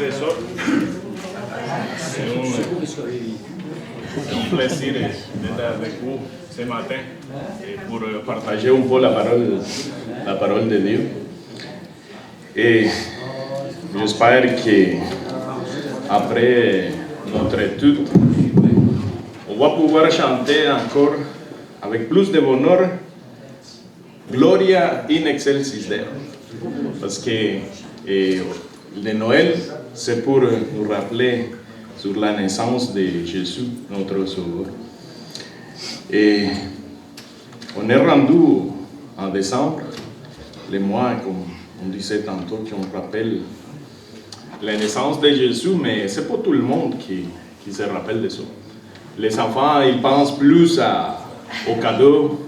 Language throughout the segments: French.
professeur. C'est un plaisir d'être avec vous ce matin et pour partager un peu la parole de Dieu. Et j'espère qu'après notre étude, on va pouvoir chanter encore avec plus de bonheur Gloria in excelsis Deo. Parce que le Noël, c'est pour nous rappeler sur la naissance de Jésus, notre Sauveur. Et on est rendu en décembre, les mois, comme on disait tantôt, qui on rappelle la naissance de Jésus, mais c'est pas tout le monde qui se rappelle de ça. Les enfants, ils pensent plus aux cadeaux.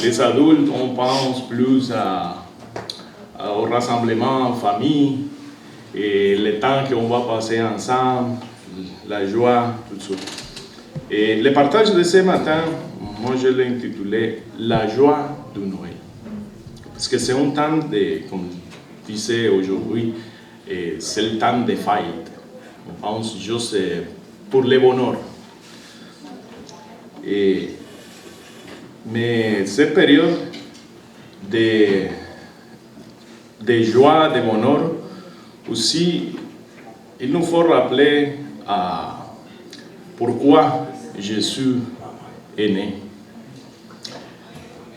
Les adultes, on pense plus au rassemblement en famille et le temps qu'on va passer ensemble, la joie, tout ça. Et le partage de ce matin, moi je l'ai intitulé « La joie du Noël ». Parce que c'est un temps comme je disais aujourd'hui, c'est le temps de fête. On pense juste pour le bonheur. Mais cette période de joie, de bonheur, aussi, il nous faut rappeler pourquoi Jésus est né.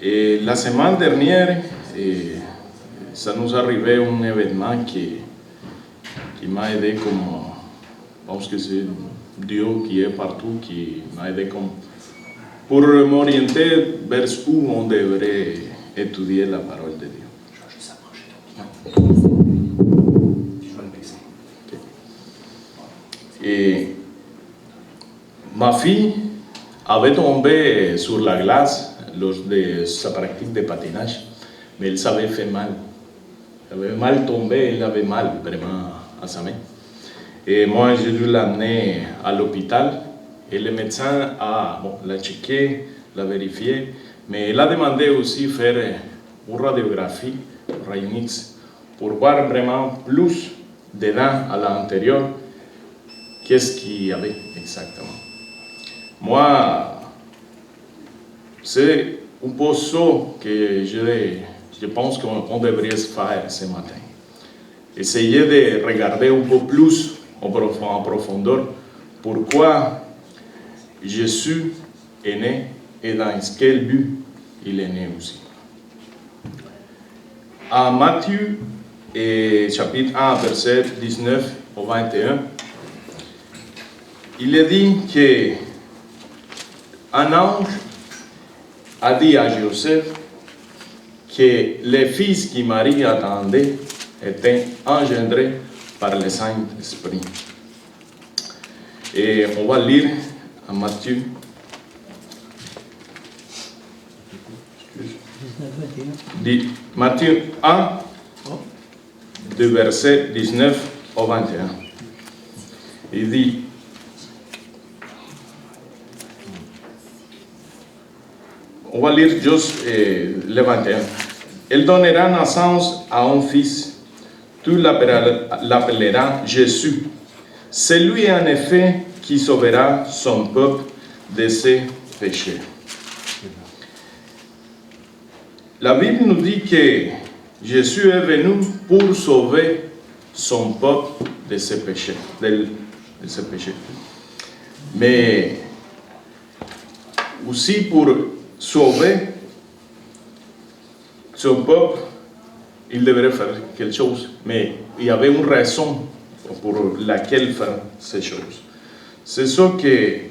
Et la semaine dernière, ça nous arrivait un événement qui m'a aidé comme, je pense que c'est Dieu qui est partout, qui m'a aidé comme pour m'orienter vers où on devrait étudier la parole de Dieu. Et ma fille avait tombé sur la glace lors de sa pratique de patinage, mais elle s'avait fait mal. Elle avait mal tombé, elle avait mal vraiment à sa main. Et moi, j'ai dû l'amener à l'hôpital. Et le médecin l'a checké, l'a vérifié, mais il a demandé aussi de faire une radiographie, rayon X, pour voir vraiment plus de dents à l'intérieur, qu'est-ce qu'il y avait exactement. Moi, c'est un peu ça que je pense qu'on devrait faire ce matin. Essayer de regarder un peu plus en profondeur pourquoi Jésus est né et dans quel but il est né aussi. À Matthieu, chapitre 1, verset 19 au 21, il est dit qu'un ange a dit à Joseph que le fils que Marie attendait était engendré par le Saint-Esprit. Et on va lire à Matthieu. Matthieu 1, de verset 19 au 21. Il dit, on va lire juste le 21. Elle donnera naissance à un fils, tu l'appelleras Jésus. C'est lui en effet qui sauvera son peuple de ses péchés. La Bible nous dit que Jésus est venu pour sauver son peuple de ses péchés. Mais aussi pour sauver son peuple, il devrait faire quelque chose. Mais il y avait une raison pour laquelle faire ces choses. C'est ce que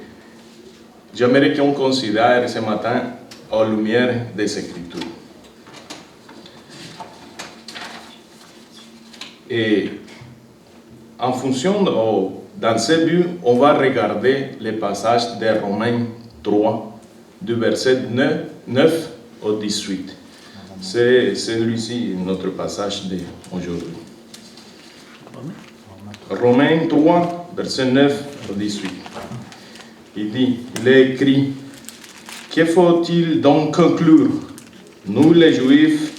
j'aimerais qu'on considère ce matin à la lumière des Écritures. Et en fonction, dans ce but, on va regarder le passage de Romains 3, du verset 9 au 18. C'est celui-ci notre passage d'aujourd'hui. Romains 3, verset 9 au 18. Il dit, il est écrit, que faut-il donc conclure? Nous les Juifs,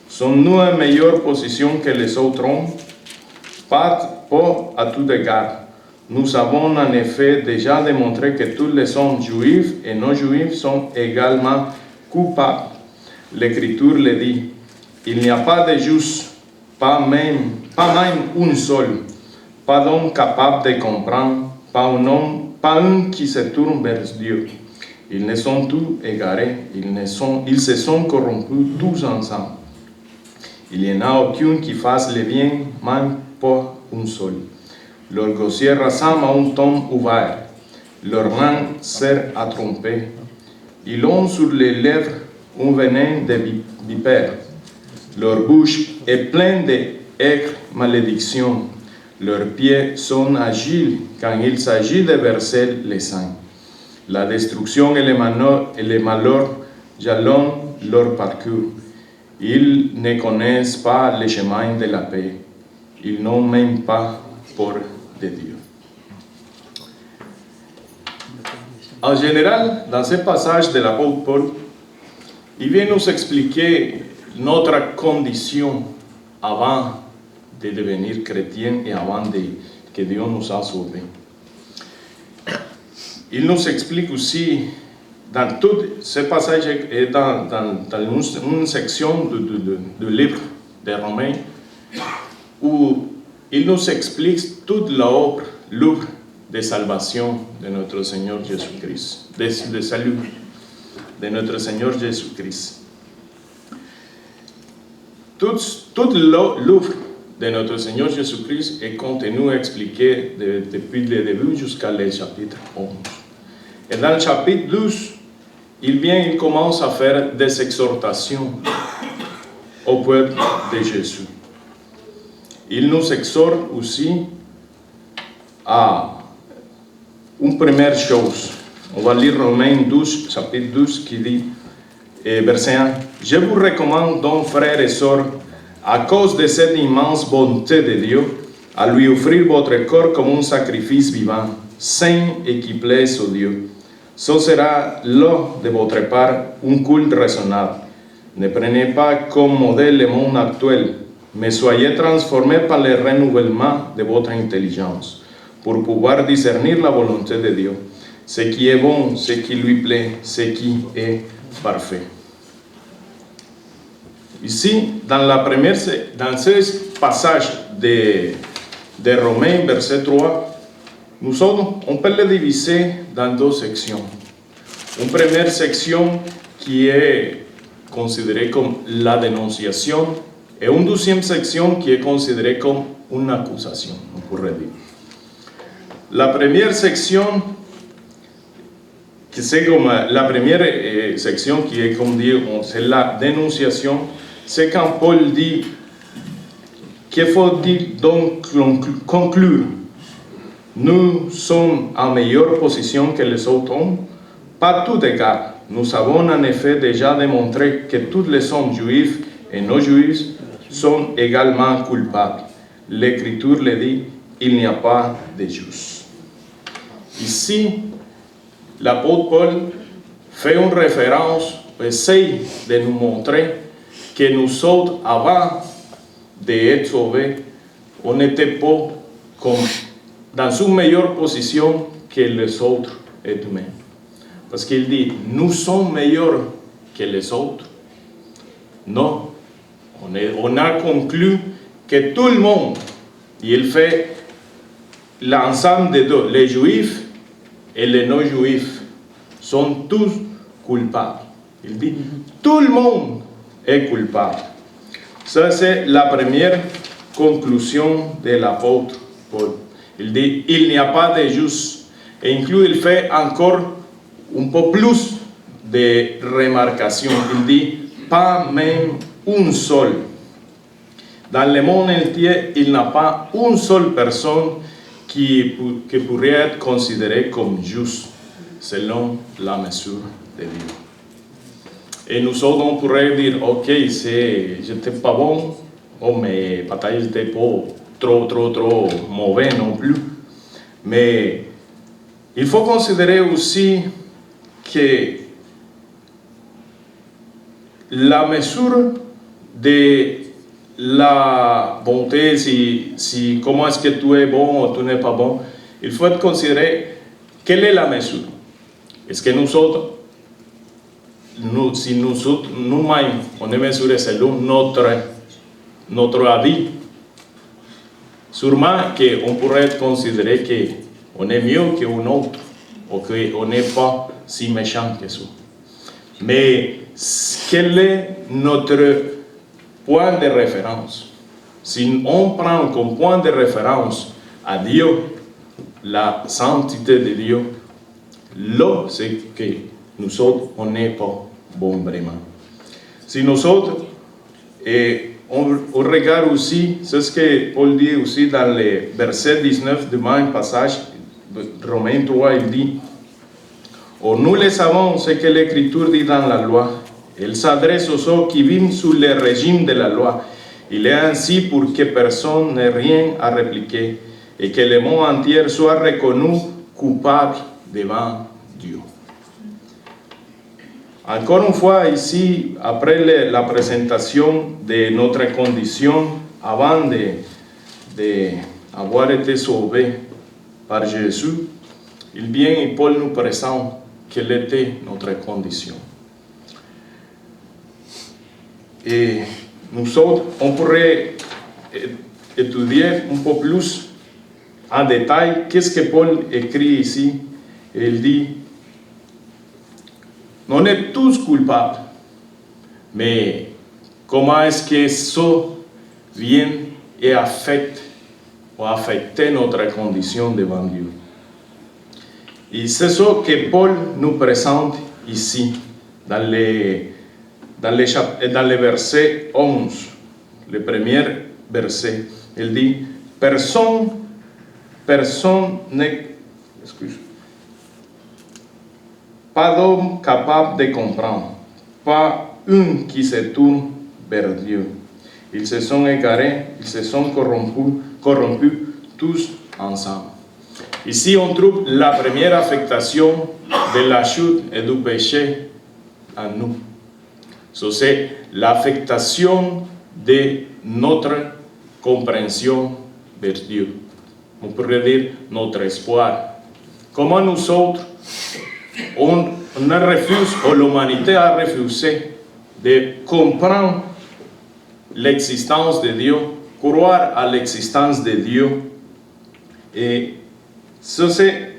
sommes-nous en meilleure position que les autres hommes? pas à tout égard. Nous avons en effet déjà démontré que tous les hommes juifs et non juifs sont également coupables. L'Écriture le dit. Il n'y a pas de juste, pas même un seul, pas d'homme capable de comprendre, pas un qui se tourne vers Dieu. Ils sont tous égarés, ils se sont corrompus tous ensemble. Il n'y en a aucun qui fasse le bien, même pas un seul. Leur gosier ressemble à un tombe ouvert. Leur langue sert à tromper. Ils ont sur les lèvres un venin de vipère. Leur bouche est pleine d'aigres malédictions. Leurs pieds sont agiles quand il s'agit de verser le sang. La destruction et le malheur jalonnent leur parcours. Ils ne connaissent pas le chemin de la paix. Ils n'ont même pas peur de Dieu. En général, dans ce passage de l'apôtre Paul, il vient nous expliquer notre condition avant de devenir chrétien et avant que Dieu nous a sauvés. Il nous explique aussi, dans tout ce passage et dans une section du livre des Romains, où il nous explique toute l'œuvre de salvation de notre Seigneur Jésus-Christ, de salut de notre Seigneur Jésus-Christ. Toute l'œuvre de notre Seigneur Jésus-Christ est contenue et expliquée depuis le début jusqu'à le chapitre 11. Et dans le chapitre 12, il commence à faire des exhortations au peuple de Jésus. Il nous exhorte aussi à une première chose. On va lire Romains 12, chapitre 12, qui dit, verset 1, « Je vous recommande donc, frères et sœurs, à cause de cette immense bonté de Dieu, à lui offrir votre corps comme un sacrifice vivant, saint et qui plaise au Dieu. Ce sera là de votre part un culte raisonnable. Ne prenez pas comme modèle le monde actuel, mais soyez transformés par le renouvellement de votre intelligence, pour pouvoir discernir la volonté de Dieu, ce qui est bon, ce qui lui plaît, ce qui est parfait. » Ici, dans ce passage de Romains, verset 3, on peut le diviser dans deux sections. Une première section qui est considérée comme la dénonciation et une deuxième section qui est considérée comme une accusation, on pourrait dire. La première section, c'est comme la première section qui est comme dire, c'est la dénonciation, c'est quand Paul dit qu'il faut donc conclure. Nous sommes en meilleure position que les autres hommes, pas tout égard. Nous avons en effet déjà démontré que tous les hommes juifs et non juifs sont également coupables. L'Écriture le dit, il n'y a pas de juste. Ici, l'apôtre Paul fait une référence, essaye de nous montrer que nous autres, avant d'être sauvés, on n'était pas dans une meilleure position que les autres êtres humains. Parce qu'il dit, nous sommes meilleurs que les autres. Non, on a conclu que tout le monde, il fait l'ensemble des deux, les juifs et les non-juifs, sont tous coupables. Il dit, tout le monde est coupable. Ça, c'est la première conclusion de l'apôtre Paul. Il dit, il n'y a pas de juste. Et inclut, il fait encore un peu plus de remarcation. Il dit, pas même un seul. Dans le monde entier, il n'y a pas une seule personne qui pourrait être considérée comme juste, selon la mesure de Dieu. Et nous autres, on pourrait dire, ok, j'étais pas bon, mais peut-être j'étais pas trop mauvais non plus. Mais il faut considérer aussi que la mesure de la bonté, comment est-ce que tu es bon ou tu n'es pas bon, il faut considérer quelle est la mesure. Est-ce que si nous-mêmes, on est mesuré selon notre avis, sûrement qu'on pourrait considérer qu'on est mieux qu'un autre, ou qu'on n'est pas si méchant que ça. Mais quel est notre point de référence? Si on prend comme point de référence à Dieu, la sainteté de Dieu, là, c'est que nous autres, on n'est pas bons vraiment. Si nous autres, et on regarde aussi, c'est ce que Paul dit aussi dans le verset 19 du même passage, Romains 3, il dit, « Nous le savons, ce que l'Écriture dit dans la loi. Elle s'adresse aux hommes qui vivent sous le régime de la loi. Il est ainsi pour que personne n'ait rien à répliquer et que le monde entier soit reconnu coupable devant Dieu. » Encore une fois, ici, après la présentation de notre condition, avant d'avoir été sauvé par Jésus, il vient et Paul nous présente quelle était notre condition. Et nous autres, on pourrait étudier un peu plus en détail qu'est-ce que Paul écrit ici. Il dit, on est tous coupables, mais comment est-ce que ça vient et affecte notre condition devant Dieu? Et c'est ça que Paul nous présente ici, dans le verset 11, le premier verset. Il dit, personne n'est, pas d'homme capable de comprendre, pas un qui se tourne vers Dieu. Ils se sont égarés, ils se sont corrompus tous ensemble. Ici, on trouve la première affectation de la chute et du péché en nous. C'est l'affectation de notre compréhension vers Dieu. On pourrait dire notre espoir. Comment nous autres, on refuse, ou l'humanité a refusé de comprendre l'existence de Dieu, croire à l'existence de Dieu. Et ça, c'est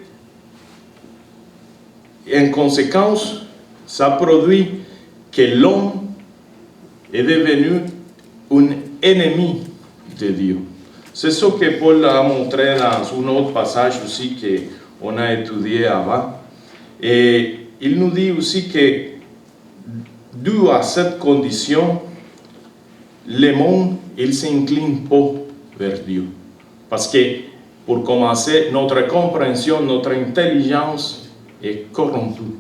en conséquence, ça produit que l'homme est devenu un ennemi de Dieu. C'est ce que Paul a montré dans un autre passage aussi qu'on a étudié avant. Et il nous dit aussi que, dû à cette condition, le monde, il s'incline pas vers Dieu. Parce que, pour commencer, notre compréhension, notre intelligence est corrompue.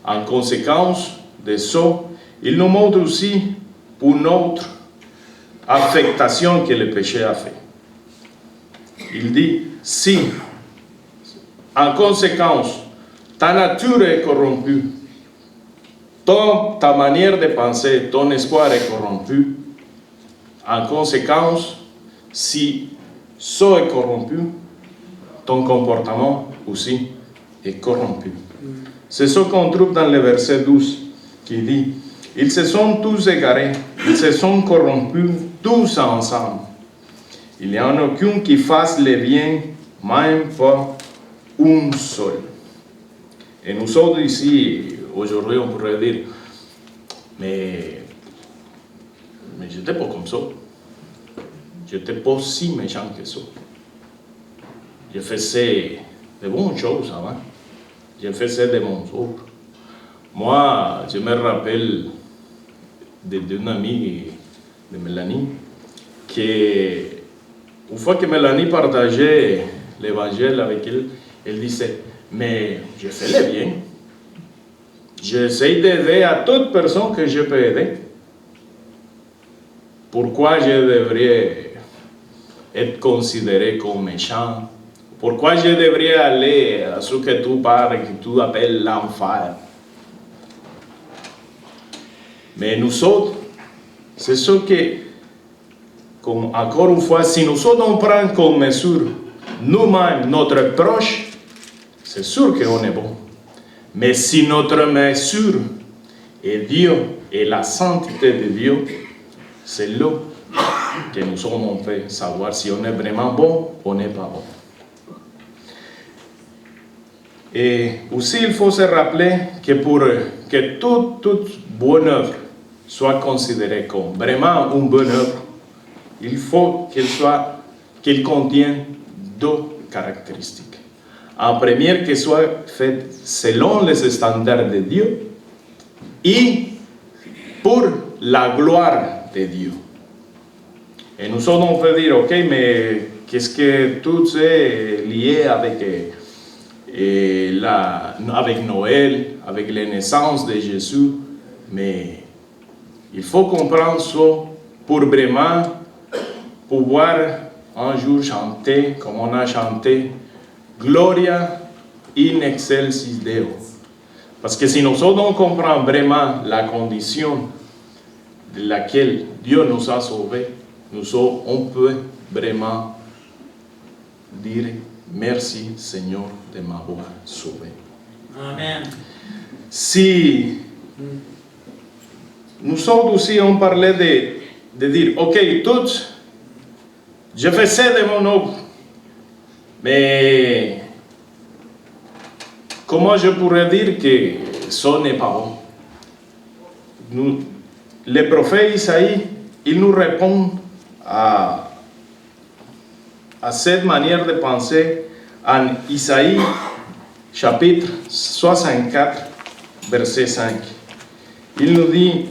En conséquence de ça, il nous montre aussi une autre affectation que le péché a fait. Il dit, si, en conséquence, ta nature est corrompue, ta manière de penser, ton espoir est corrompu, en conséquence, si ça est corrompu, ton comportement aussi est corrompu. C'est ce qu'on trouve dans le verset 12 qui dit, ils se sont tous égarés, ils se sont corrompus tous ensemble. Il n'y en a aucun qui fasse le bien, même pas un seul. Et nous autres ici, aujourd'hui, on pourrait dire, mais je n'étais pas comme ça. Je n'étais pas si méchant que ça. Je faisais de bonnes choses avant. Je faisais de bons œuvres. Moi, je me rappelle d'une amie de Mélanie, une fois que Mélanie partageait l'évangile avec elle, elle disait, mais je fais le bien. J'essaie d'aider à toute personne que je peux aider. Pourquoi je devrais être considéré comme méchant? Pourquoi je devrais aller à ce que tu parles, que tu appelles l'enfer? Mais nous autres, c'est ce que comme encore une fois, si nous on prend comme mesure nous-mêmes, notre proche, c'est sûr qu'on est bon. Mais si notre mesure est Dieu et la sainteté de Dieu, c'est là que nous on fait savoir si on est vraiment bon ou n'est pas bon. Et aussi, il faut se rappeler que pour que toute bonne œuvre soit considérée comme vraiment une bonne œuvre, il faut qu'elle contienne deux caractéristiques. En première, qu'elle soit faite selon les standards de Dieu et pour la gloire de Dieu. Et nous sommes, on peut dire, ok, mais qu'est-ce que tout c'est lié avec avec Noël, avec la naissance de Jésus, mais il faut comprendre ça pour vraiment pouvoir un jour chanter, comme on a chanté, Gloria in excelsis Deo. Parce que si nous comprenons vraiment la condition de laquelle Dieu nous a sauvés, on peut vraiment dire merci Seigneur de m'avoir sauvé. Amen. Si nous sommes aussi, on parlait de dire, ok, tout, je fais ça de mon œuvre, mais comment je pourrais dire que ça n'est pas bon? Le prophète Isaïe, il nous répond à cette manière de penser en Isaïe chapitre 64, verset 5. Il nous dit,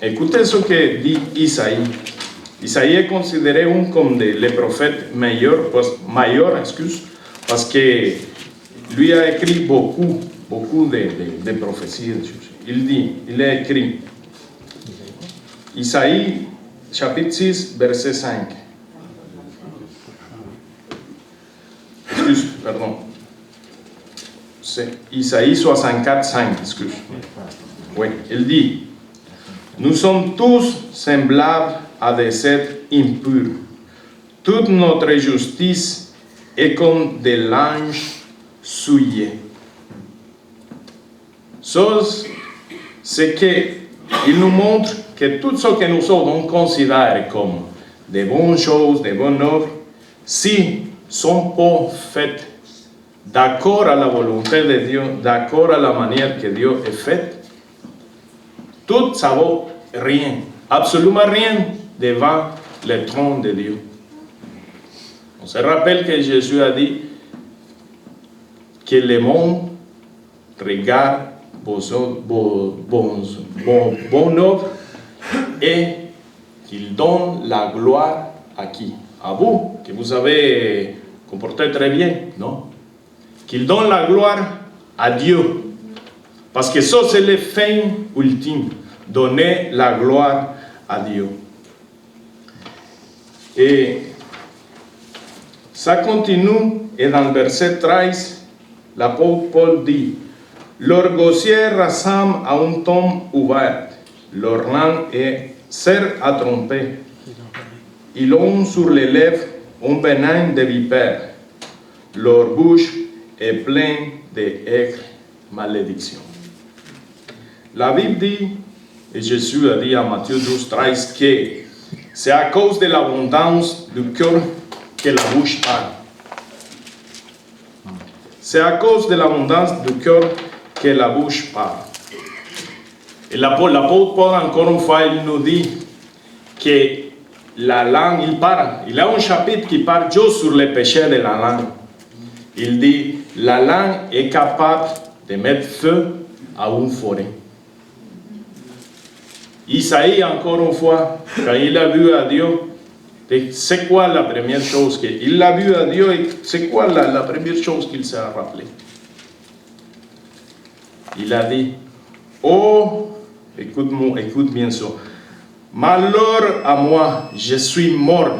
écoutez ce que dit Isaïe. Isaïe est considéré comme le prophète meilleur, parce que lui a écrit beaucoup de prophéties. Il a écrit Isaïe chapitre 6, verset 5. Pardon. C'est Isaïe 64, 5, excuse. Oui, il dit, nous sommes tous semblables à des êtres impurs. Toute notre justice est comme des linges souillés. C'est qu'il nous montre que tout ce que nous sommes considérés comme des bonnes choses, des bonnes œuvres, si sont pas faites d'accord à la volonté de Dieu, d'accord à la manière que Dieu est fait, tout ça vaut rien, absolument rien devant le trône de Dieu. On se rappelle que Jésus a dit que le monde regarde vos bonnes œuvres et qu'il donne la gloire à qui? À vous, que vous avez comporté très bien, non? Qu'il donne la gloire à Dieu. Parce que ça, c'est le fin ultime. Donner la gloire à Dieu. Et ça continue, et dans le verset 13, l'apôtre Paul dit, leur gosier ressemble à une tombe ouverte, leur langue est serre à tromper. Ils ont sur les lèvres un venin de vipère. Leur bouche est pleine d'aigres malédictions. La Bible dit, et Jésus a dit à Matthieu 12, 13, que c'est à cause de l'abondance du cœur que la bouche parle. C'est à cause de l'abondance du cœur que la bouche parle. Et l'apôtre Paul, encore une fois, il nous dit que la langue, il a un chapitre qui parle juste sur les péchés de la langue. Il dit, la langue est capable de mettre feu à une forêt. Isaïe, encore une fois, quand il a vu à Dieu, c'est quoi la première chose qu'il a vu à Dieu et c'est quoi la première chose qu'il s'est rappelé? Il a dit, oh, écoute bien ça. Malheur à moi, je suis mort,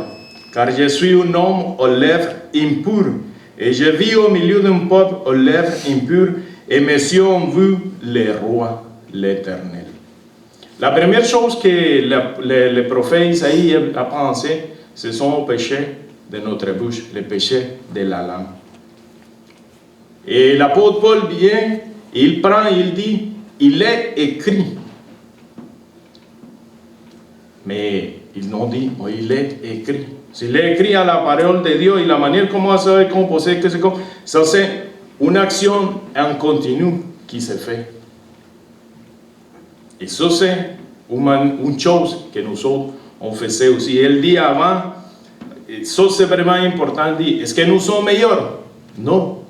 car je suis un homme aux lèvres impures, et je vis au milieu d'un peuple aux lèvres impures, et mes yeux ont vu le roi, l'Éternel. La première chose que le prophète Isaïe a pensé, ce sont les péchés de notre bouche, les péchés de la langue. Et l'apôtre Paul vient, il prend, il dit, il est écrit. Mais ils n'ont dit, oh, il est écrit. S'il est écrit à la parole de Dieu et la manière comment ça est composé, ça c'est une action en continu qui se fait. Et ça c'est une chose que nous autres on faisait aussi. Elle dit avant, ça c'est vraiment important, dit, est-ce que nous sommes meilleurs? Non,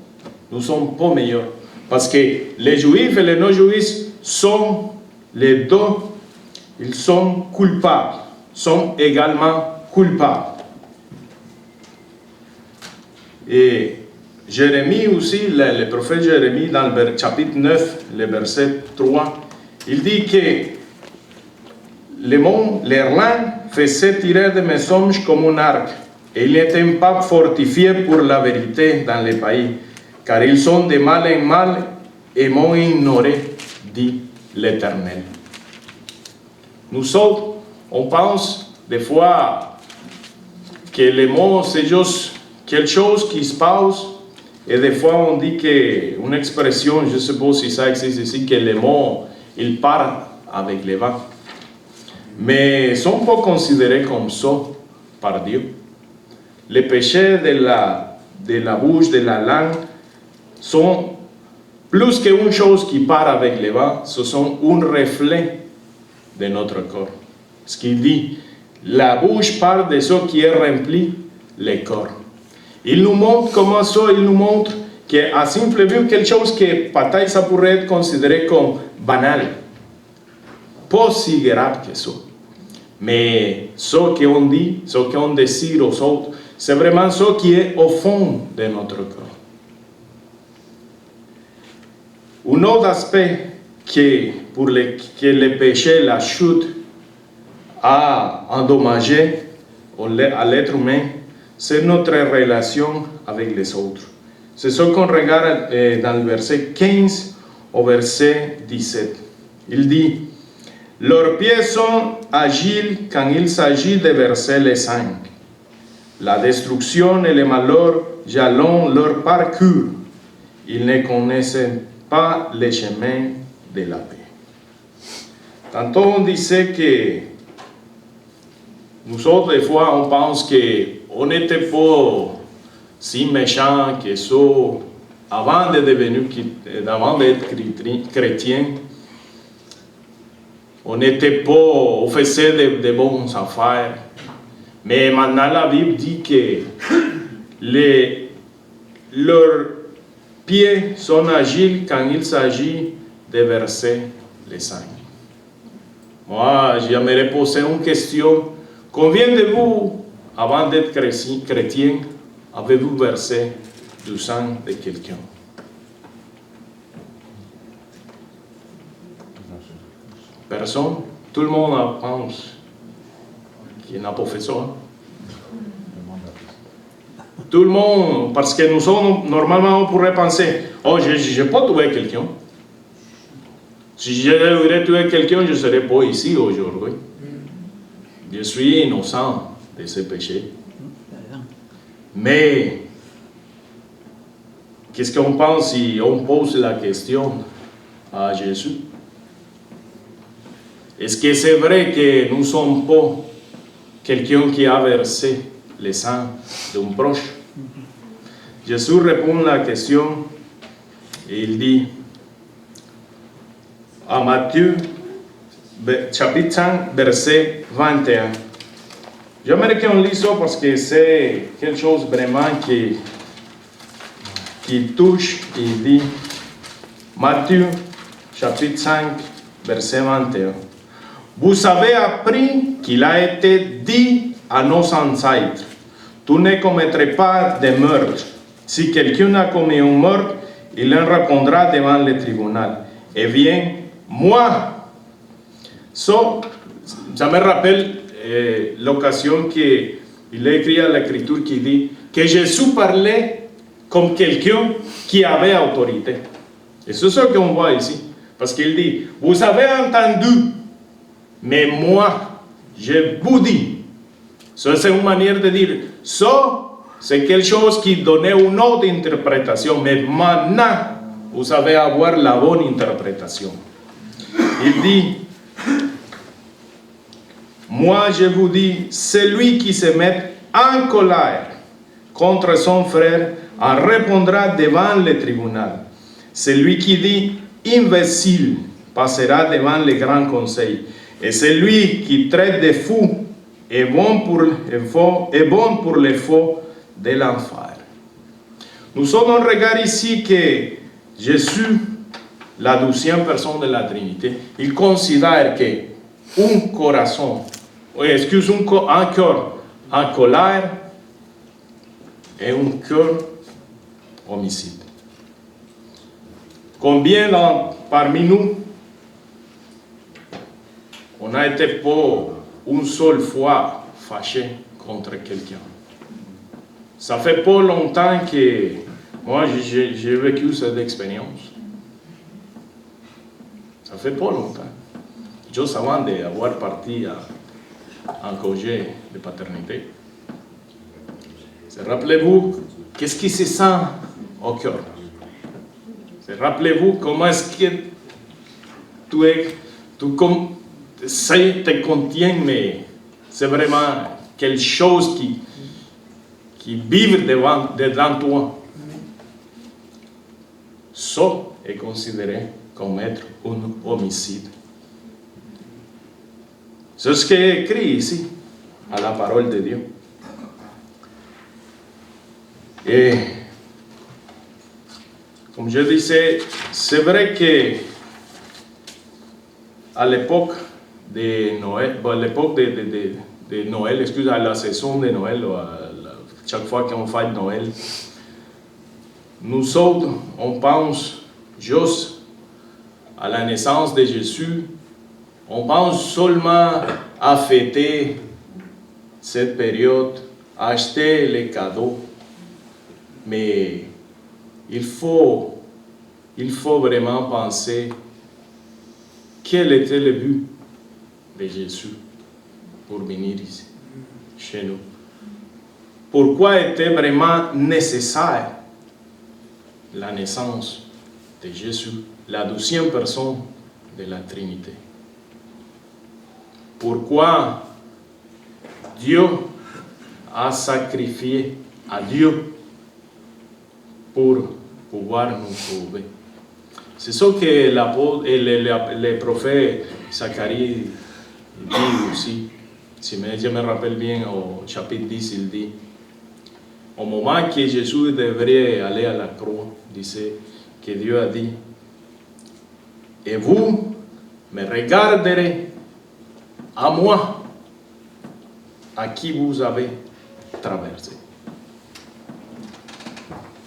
nous ne sommes pas meilleurs. Parce que les juifs et les non-juifs sont les deux, ils sont coupables, sont également coupables. Et Jérémie aussi, le prophète Jérémie, dans le chapitre 9, le verset 3, il dit que les langues faisaient tirer de mes songes comme un arc, et ils n'étaient pas fortifiés pour la vérité dans les pays, car ils sont de mal en mal et m'ont ignoré, dit l'Éternel. Nous autres, on pense des fois que les mots, c'est juste quelque chose qui se passe, et des fois on dit qu'une expression, je ne sais pas si ça existe ici, que les mots, ils partent avec les vents. Mais ils ne sont pas considérés comme ça par Dieu. Les péchés de la bouche, de la langue, sont plus qu'une chose qui part avec les vents, ce sont un reflet de notre corps. Ce qu'il dit, la bouche parle de ce qui est rempli, le corps. Il nous montre comment ça, il nous montre qu'à simple vue, quelque chose que peut-être ça pourrait être considéré comme banal. Pas si grave que ça. Mais ce qu'on dit, ce qu'on décide aux autres, c'est vraiment ce qui est au fond de notre corps. Un autre aspect pour que le péché, la chute, a endommagé à l'être humain, c'est notre relation avec les autres. C'est ce qu'on regarde dans le verset 15 au verset 17. Il dit, « Leurs pieds sont agiles quand il s'agit de verser le sang. La destruction et le malheur jalonnent leur parcours. Ils ne connaissent pas le chemin de la paix. » Tantôt on disait que nous autres, des fois, on pense qu'on n'était pas si méchants que ça avant d'être chrétien. On n'était pas, on faisait de bonnes affaires. Mais maintenant, la Bible dit que leurs pieds sont agiles quand il s'agit de verser le sang. Moi, j'aimerais poser une question. Combien de vous, avant d'être chrétien, avez-vous versé du sang de quelqu'un? Personne? Tout le monde pense qu'il n'a pas fait ça. Tout le monde, parce que nous sommes, normalement, on pourrait penser, oh, je n'ai pas tué quelqu'un. Si j'aurais tué quelqu'un, je ne serais pas ici aujourd'hui. Je suis innocent de ce péché. Mais, qu'est-ce qu'on pense si on pose la question à Jésus? Est-ce que c'est vrai que nous ne sommes pas quelqu'un qui a versé le sang d'un proche? Jésus répond à la question et il dit à Matthieu, chapitre 5, verset 21. J'aimerais qu'on lise ça parce que c'est quelque chose vraiment qui touche. Il dit, Matthieu, chapitre 5, verset 21. Vous avez appris qu'il a été dit à nos ancêtres, tu ne commettras pas de meurtre. Si quelqu'un a commis un meurtre, il en répondra devant le tribunal. Eh bien, moi, ça me rappelle l'occasion qu'il a écrit à l'écriture qui dit que Jésus parlait comme quelqu'un qui avait autorité. Et c'est ce qu'on voit ici. Parce qu'il dit, vous avez entendu, mais moi, je vous dis. Ça, c'est une manière de dire, ça, c'est quelque chose qui donnait une autre interprétation, mais maintenant, vous savez avoir la bonne interprétation. Il dit, moi je vous dis, celui qui se met en colère contre son frère en répondra devant le tribunal. Celui qui dit imbécile passera devant le grand conseil. Et celui qui traite de fou est bon pour les faux de l'enfer. Nous sommes en regard ici que Jésus, la 12e personne de la Trinité, il considère que un cœur en colère est un cœur homicide. Combien parmi nous on a été pour une seule fois fâché contre quelqu'un? Ça fait pas longtemps que moi j'ai vécu cette expérience. Ça fait pas longtemps. Juste avant d'avoir parti en congé de paternité. Rappelez-vous, qu'est-ce qui se sent au cœur? Rappelez-vous comment est-ce que ça te contient, mais c'est vraiment quelque chose qui vit devant toi. Ça est considéré comme être un homicide. C'est ce qui est écrit ici, à la parole de Dieu. Et comme je disais, c'est vrai que à l'époque de Noël, à la saison de Noël, chaque fois qu'on fait Noël, nous autres, on pense juste à la naissance de Jésus, on pense seulement à fêter cette période, à acheter les cadeaux, mais il faut vraiment penser quel était le but de Jésus pour venir ici, chez nous. Pourquoi était vraiment nécessaire la naissance de Jésus, la 12e personne de la Trinité? Pourquoi Dieu a sacrifié à Dieu pour pouvoir nous sauver? C'est ce que le prophète Zacharie dit aussi. Si je me rappelle bien, au chapitre 10, il dit, au moment que Jésus devrait aller à la croix, disait que Dieu a dit, et vous me regarderez à moi, à qui vous avez traversé.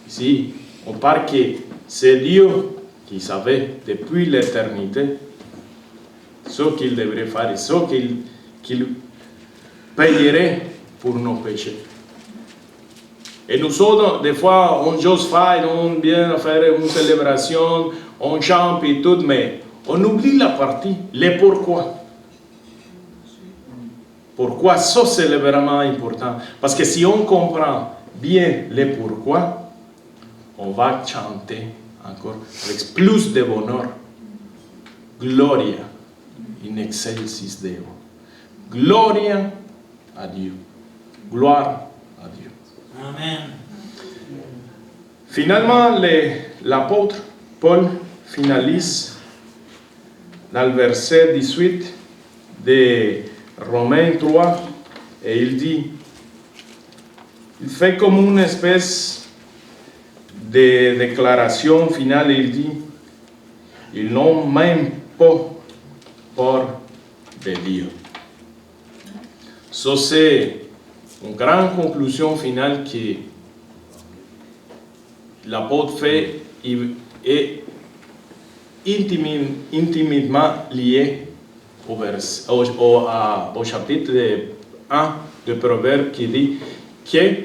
Ici, on parle que c'est Dieu qui savait depuis l'éternité ce qu'il devrait faire et ce qu'il payerait pour nos péchés. Et nous autres, des fois, on juste fait, on vient faire une célébration, on chante et tout, mais on oublie la partie, le pourquoi. Pourquoi ça c'est vraiment important? Parce que si on comprend bien le pourquoi, on va chanter encore avec plus de bonheur. Gloria in excelsis Deo. Gloria à Dieu. Gloire à Dieu. Amen. Finalement, l'apôtre Paul finalise dans le verset 18 de Romains 3 et il dit, il fait comme une espèce de déclaration finale et il dit, ils n'ont même pas peur de Dieu. Ça c'est une grande conclusion finale que l'apôtre fait est intimement lié au chapitre 1 de Proverbe qui dit que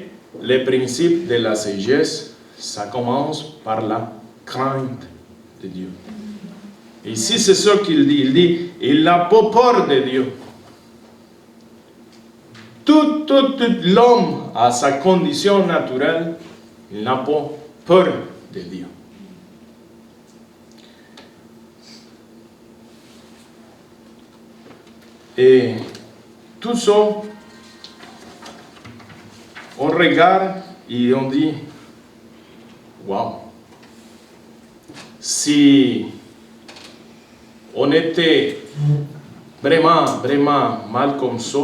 le principe de la sagesse, ça commence par la crainte de Dieu. Et ici, c'est ce qu'il dit. Il dit, il n'a pas peur de Dieu. tout l'homme à sa condition naturelle, il n'a pas peur de Dieu. Et tout ça, on regarde et on dit, waouh, si on était vraiment mal comme ça,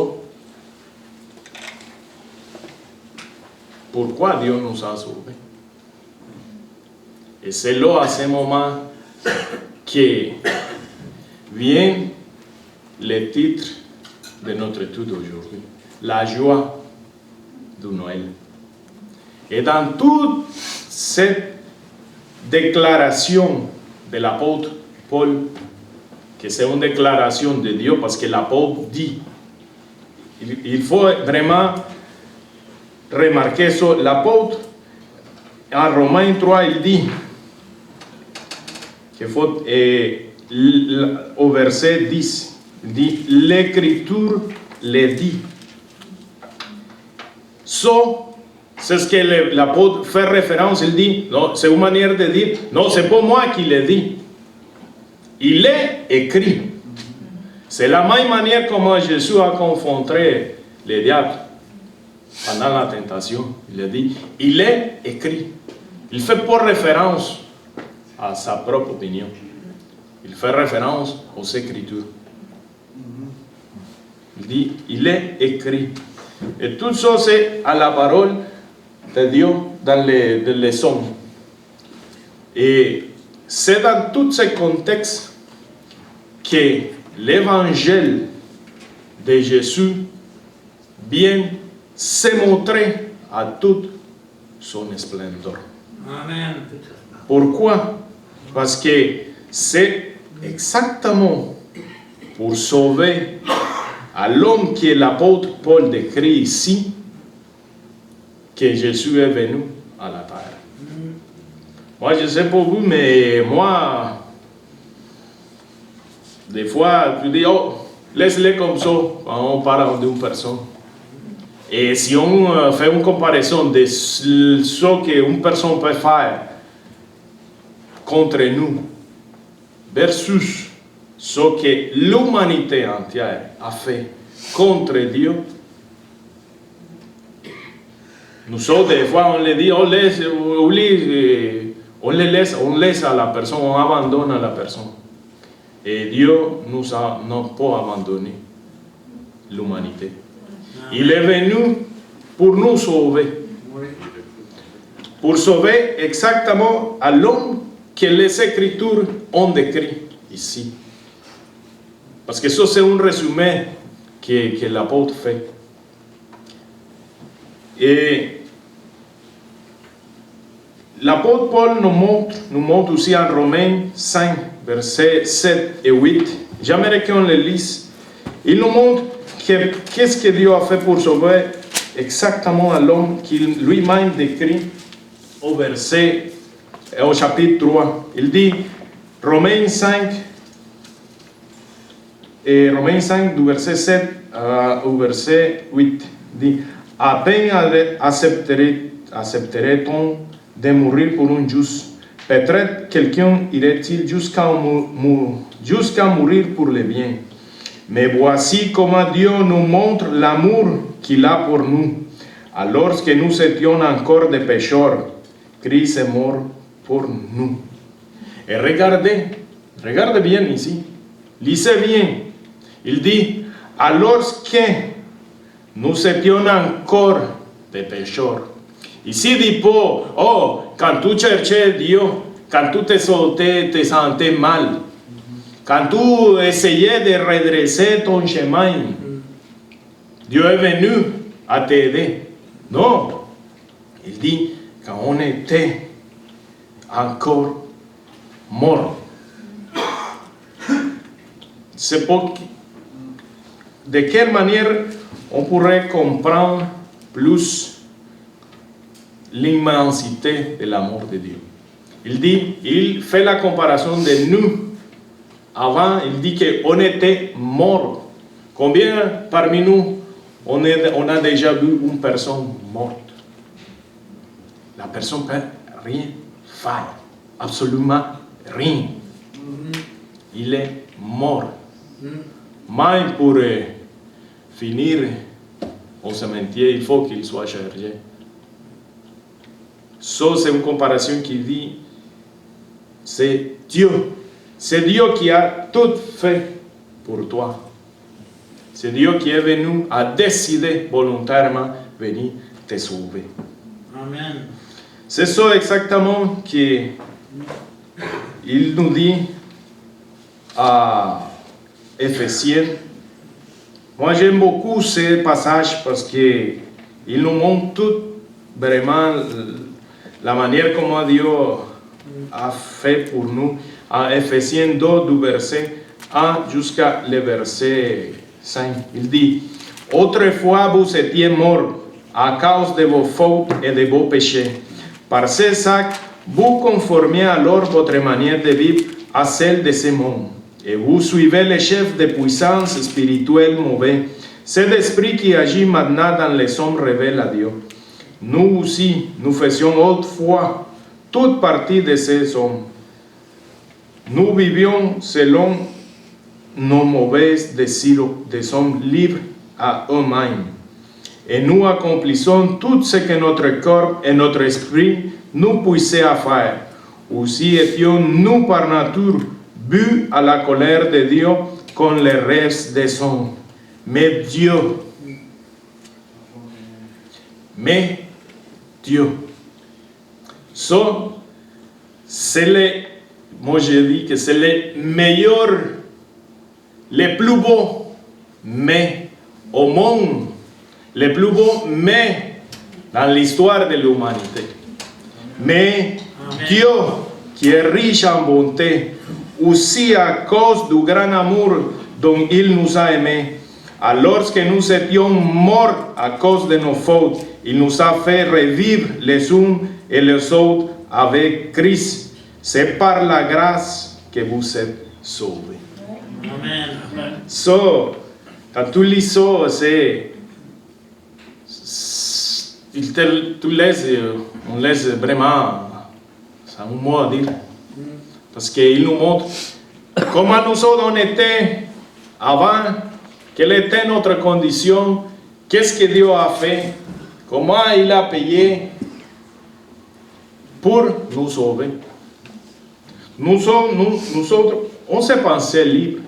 pourquoi Dieu nous a sauvés? Et c'est là, à ce moment, que vient le titre de notre étude aujourd'hui, la joie de Noël. Et dans toute cette déclaration de l'apôtre Paul, que c'est une déclaration de Dieu, parce que l'apôtre dit, il faut vraiment remarquer ça, l'apôtre, en Romains 3, il dit, qu'il faut, au verset 10, il dit, l'écriture le dit. Ça, c'est ce que l'apôtre fait référence, il dit, non, c'est une manière de dire, non, c'est pas moi qui le dis. Il est écrit. C'est la même manière comment Jésus a confronté les diables pendant la tentation. Il a dit, il est écrit. Il fait pas référence à sa propre opinion. Il fait référence aux Écritures. Il dit, il est écrit. Et tout ça, c'est à la parole de Dieu dans les psaumes. Et c'est dans tous ces contextes que l'évangile de Jésus vient se montrer à toute son splendeur. Amen. Pourquoi? Parce que c'est exactement pour sauver à l'homme qui est l'apôtre Paul décrit ici que Jésus est venu à la terre. Moi, je ne sais pas vous, mais moi, des fois, je dis, oh, laisse-les comme ça quand on parle d'une personne. Et si on fait une comparaison de ce qu'une personne peut faire contre nous versus ce que l'humanité entière a fait contre Dieu, nous sommes des fois, on le dit, on laisse à la personne, on abandonne à la personne. Et Dieu nous a non pas abandonné l'humanité. Il est venu pour nous sauver. Pour sauver exactement à l'homme que les Écritures ont décrit ici. Parce que ça, c'est un résumé que l'apôtre fait. Et l'apôtre Paul nous montre aussi en Romains 5, versets 7 et 8. J'aimerais qu'on le lise. Il nous montre qu'est-ce que Dieu a fait pour sauver exactement à l'homme qu'il lui-même décrit au chapitre 3. Il dit, Romains 5, du verset 7 au verset 8, dit, à peine accepterait-on de mourir pour un juste. Peut-être quelqu'un irait-il jusqu'à mourir pour le bien. Mais voici comment Dieu nous montre l'amour qu'il a pour nous. Alors que nous étions encore des pécheurs, Christ est mort pour nous. Et regardez bien ici. Lisez bien. Il dit, alors que nous étions encore des pécheurs. Ici, il dit pas, oh, quand tu cherchais Dieu, quand tu te sentais mal, quand tu essayais de redresser ton chemin, Dieu est venu à t'aider. Non. Il dit, quand on était encore mort. C'est pas de quelle manière on pourrait comprendre plus l'immensité de l'amour de Dieu. Il dit, il fait la comparaison de nous. Avant, il dit qu'on était morts. Combien parmi nous on a déjà vu une personne morte. La personne ne peut rien faire, absolument rien. Il est mort. Même pour finir au cimetière, il faut qu'il soit chargé. Ça, c'est une comparaison qui dit, c'est Dieu. C'est Dieu qui a tout fait pour toi. C'est Dieu qui est venu à décider volontairement venir te sauver. Amen. C'est ça exactement qu'il nous dit à Éphésiens. Moi, j'aime beaucoup ce passage parce qu'il nous montre tout vraiment la manière comment Dieu a fait pour nous. En Éphésiens 2, du verset 1 jusqu'à le verset 5, il dit: autrefois vous étiez morts à cause de vos fautes et de vos péchés. Par ces actes, vous conformiez alors votre manière de vivre à celle de ce monde. Et vous suivez les chefs de puissance spirituelle mauvais, cet esprit qui agit maintenant dans les hommes révèle à Dieu. Nous aussi, nous faisions autrefois toute partie de ces hommes. Nous vivions selon nos mauvais désirs, des hommes libres à eux-mêmes. Et nous accomplissons tout ce que notre corps et notre esprit nous poussaient à faire. Aussi étions-nous par nature bu à la colère de Dieu comme les restes des hommes. Mais Dieu, ça, moi je dis que c'est le meilleur, le plus beau, mais au monde, le plus beau, mais dans l'histoire de l'humanité. Mais Amen. Dieu, qui est riche en bonté, aussi à cause du grand amour dont il nous a aimés, alors que nous étions morts à cause de nos fautes, il nous a fait revivre les uns et les autres avec Christ. C'est par la grâce que vous êtes sauvés. Amen. So, quand tu lis ça, on laisse vraiment, c'est un mot à dire, parce qu'il nous montre comment nous autres on était avant, quelle était notre condition, qu'est-ce que Dieu a fait, comment il a payé pour nous sauver. Nous autres, on se pensait libres.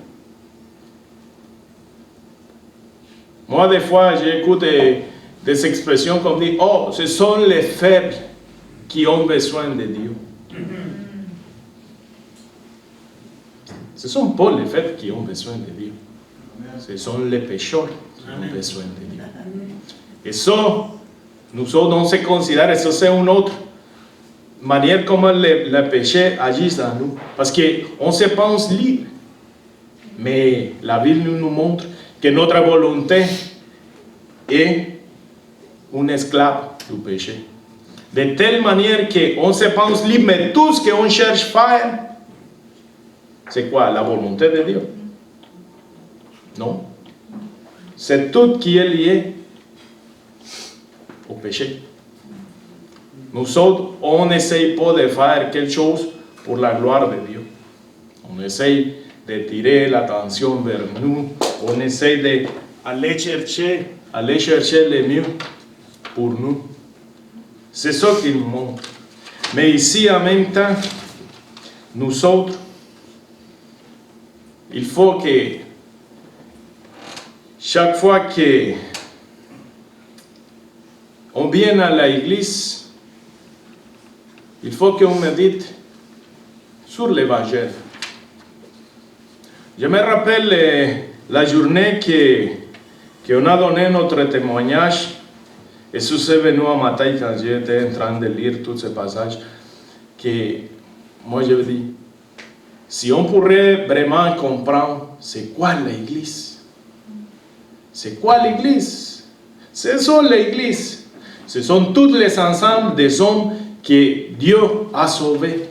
Moi, des fois, j'écoute des expressions comme dit, oh, ce sont les faibles qui ont besoin de Dieu. Ce ne sont pas les faibles qui ont besoin de Dieu. Ce sont les pécheurs qui ont besoin de Dieu. Et ça, nous autres, on se considère, ça c'est une autre manière comment le péché agit dans nous. Parce qu'on se pense libre. Mais la Bible nous montre que notre volonté est un esclave du péché. De telle manière qu'on se pense libre, mais tout ce qu'on cherche à faire, c'est quoi? La volonté de Dieu? Non. C'est tout qui est lié au péché. Nous autres, on n'essaye pas de faire quelque chose pour la gloire de Dieu. On essaye de tirer l'attention vers nous. On essaye d'aller chercher le mieux pour nous. C'est ça qu'il nous montre. Mais ici, en même temps, nous autres, il faut que chaque fois qu'on vient à l'église, il faut qu'on médite sur l'évangile. Je me rappelle la journée qu'on a donné notre témoignage. Et c'est venu à matin quand j'étais en train de lire tous ces passages, que moi je me dis, si on pourrait vraiment comprendre c'est quoi l'église, c'est quoi l'église, ce sont l'église, ce sont tous les ensembles des hommes que Dieu a sauvés.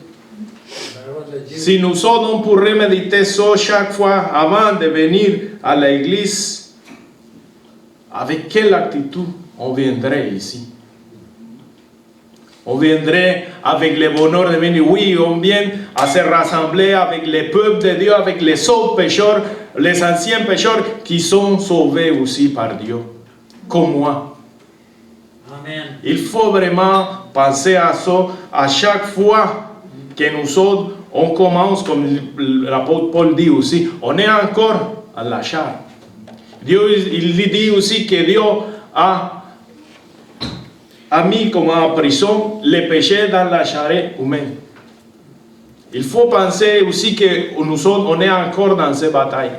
Si nous autres on pourrait méditer ça chaque fois avant de venir à l'église, avec quelle attitude on viendrait ici? On viendrait avec le bonheur de venir, oui, on vient à se rassembler avec les peuples de Dieu, avec les autres pécheurs, les anciens pécheurs qui sont sauvés aussi par Dieu, comme moi. Amen. Il faut vraiment penser à ça à chaque fois que nous autres, on commence, comme l'apôtre Paul dit aussi, on est encore à la chair. Dieu, il dit aussi que Dieu a mis comme en prison les péchés dans la chair humaine. Il faut penser aussi que nous sommes, on est encore dans cette bataille.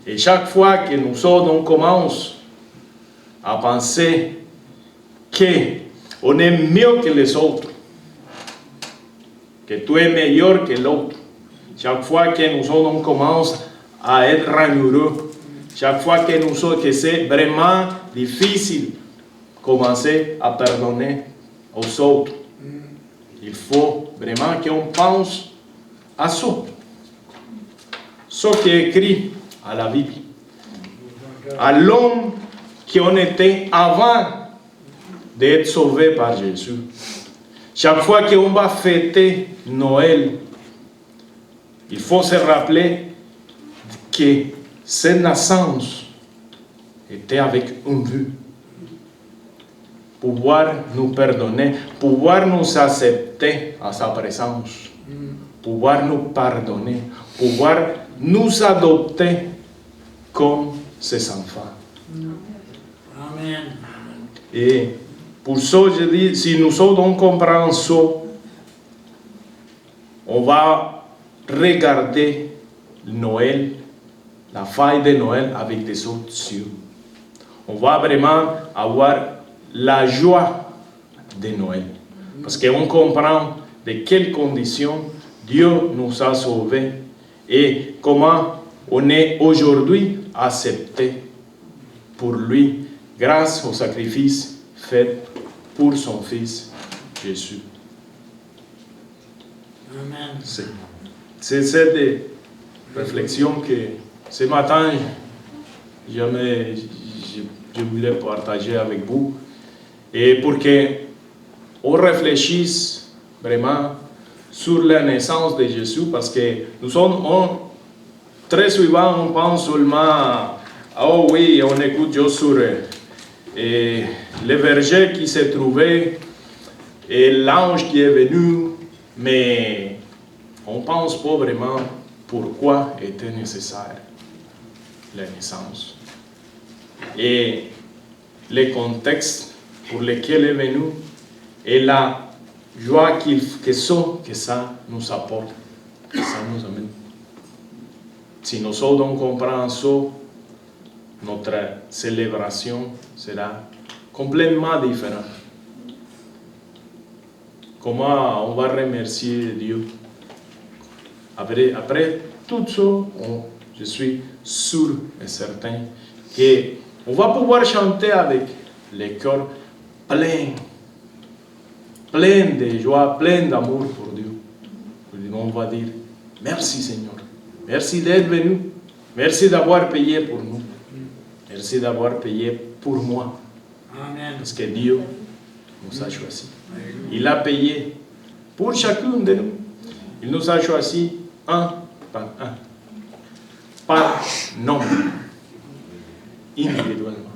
Et chaque fois que nous sommes, on commence à penser qu'on est mieux que les autres, que tu es meilleur que l'autre. Chaque fois que nous sommes, on commence à être rancunieux. Chaque fois que nous sommes, que c'est vraiment difficile commencer à pardonner aux autres. Il faut vraiment qu'on pense à ça. Ce qui est écrit à la Bible. À l'homme qui en était avant d'être sauvé par Jésus. Chaque fois qu'on va fêter Noël, il faut se rappeler que cette naissance était avec une vue. Pouvoir nous pardonner, pouvoir nous accepter à sa présence, pouvoir nous pardonner, pouvoir nous adopter comme ses enfants. Amen. Et pour ça, je dis, si nous autres on comprend ça, on va regarder Noël, la fête de Noël avec des autres yeux. On va vraiment avoir la joie de Noël. Parce qu'on comprend de quelles conditions Dieu nous a sauvés et comment on est aujourd'hui accepté pour lui grâce au sacrifice fait pour son Fils Jésus. Amen. C'est cette réflexion que ce matin, je voulais partager avec vous. Et pour qu'on réfléchisse vraiment sur la naissance de Jésus, parce que nous sommes très souvent, on pense seulement, oh oui, on écoute Dieu sur le verger qui s'est trouvé et l'ange qui est venu, mais on ne pense pas vraiment pourquoi était nécessaire la naissance. Et le contexte pour lequel est venu et la joie que ça nous apporte, que ça nous amène. Si nous autres comprenons ça, notre célébration sera complètement différente. Comment on va remercier Dieu? Après tout ça, je suis sûr et certain qu'on va pouvoir chanter avec les cœurs pleins de joie, pleins d'amour pour Dieu. On va dire, merci Seigneur, merci d'être venu, merci d'avoir payé pour nous, merci d'avoir payé pour moi. Amen. Parce que Dieu nous a choisis. Il a payé pour chacun de nous. Il nous a choisis un par un, par nombre, individuellement.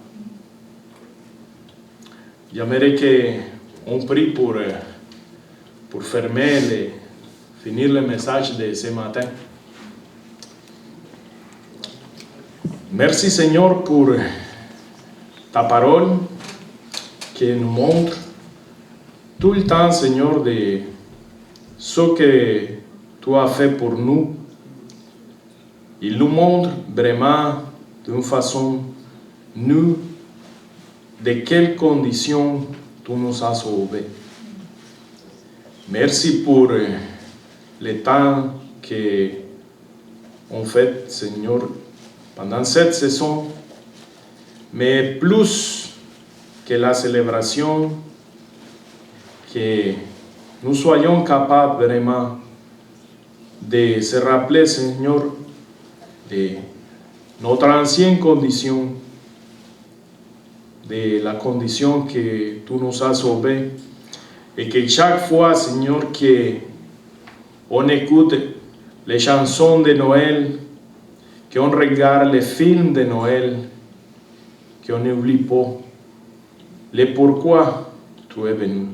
J'aimerais qu'on prie pour finir le message de ce matin. Merci Seigneur pour ta parole qui nous montre tout le temps, Seigneur, de ce que tu as fait pour nous. Il nous montre vraiment d'une façon nue de quelles conditions tu nous as sauvés. Merci pour le temps qu'on fait, Seigneur, pendant cette saison, mais plus que la célébration, que nous soyons capables vraiment de se rappeler, Seigneur, de notre ancienne condition de la condition que tu nous as sauvés. Et que chaque fois, Seigneur, qu'on écoute les chansons de Noël, qu'on regarde les films de Noël, qu'on n'oublie pas le pourquoi tu es venu.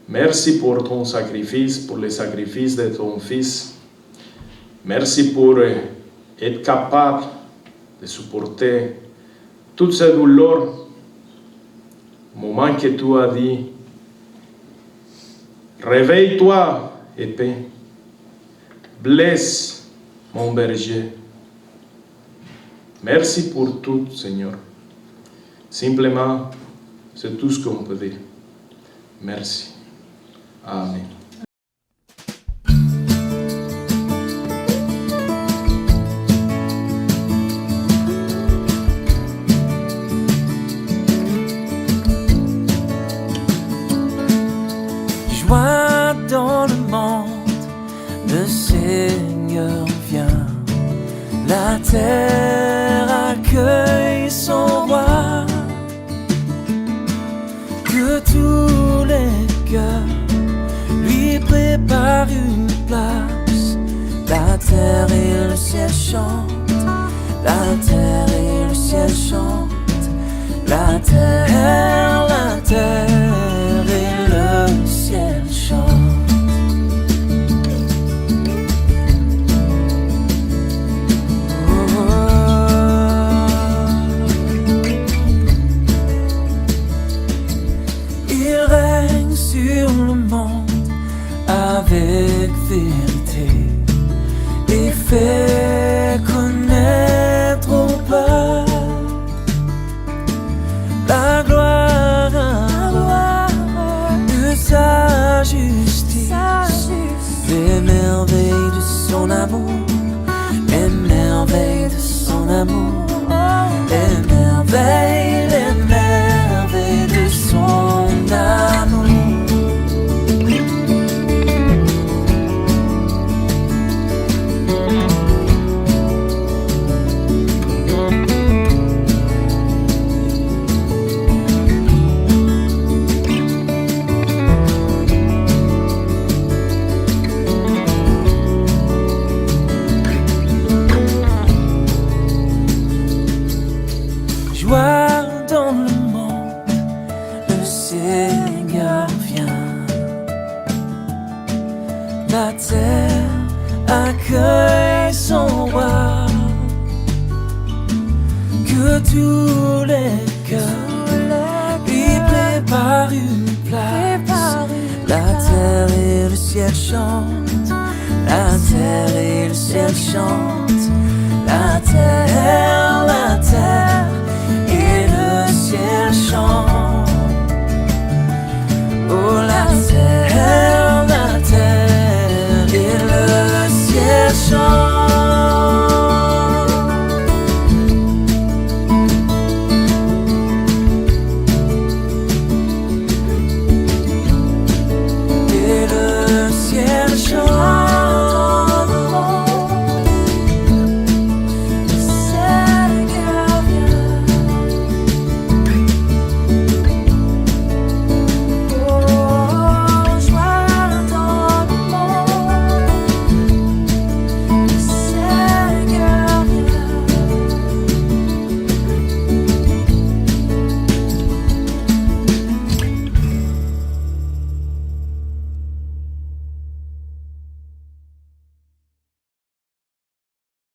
Merci pour ton sacrifice, pour le sacrifice de ton Fils. Merci pour être capable de supporter toutes ces douleurs au moment que tu as dit « Réveille-toi, épée, blesse mon berger. » Merci pour tout, Seigneur. Simplement, c'est tout ce qu'on peut dire. Merci. Amen. Joie dans le monde, le Seigneur vient. La terre accueille son roi. Que tous les cœurs lui préparent une place. La terre et le ciel chantent. La terre et le ciel chantent. La terre et le ciel chantent. Avec vérité et fait connaître au peuple la gloire de sa justice, les merveilles de son amour, les merveilles de son amour, les merveilles de son amour. Joie dans le monde, le Seigneur vient. La terre accueille son roi. Que tous les cœurs lui préparent une place. La terre et le ciel chantent. La terre et le ciel chantent. La terre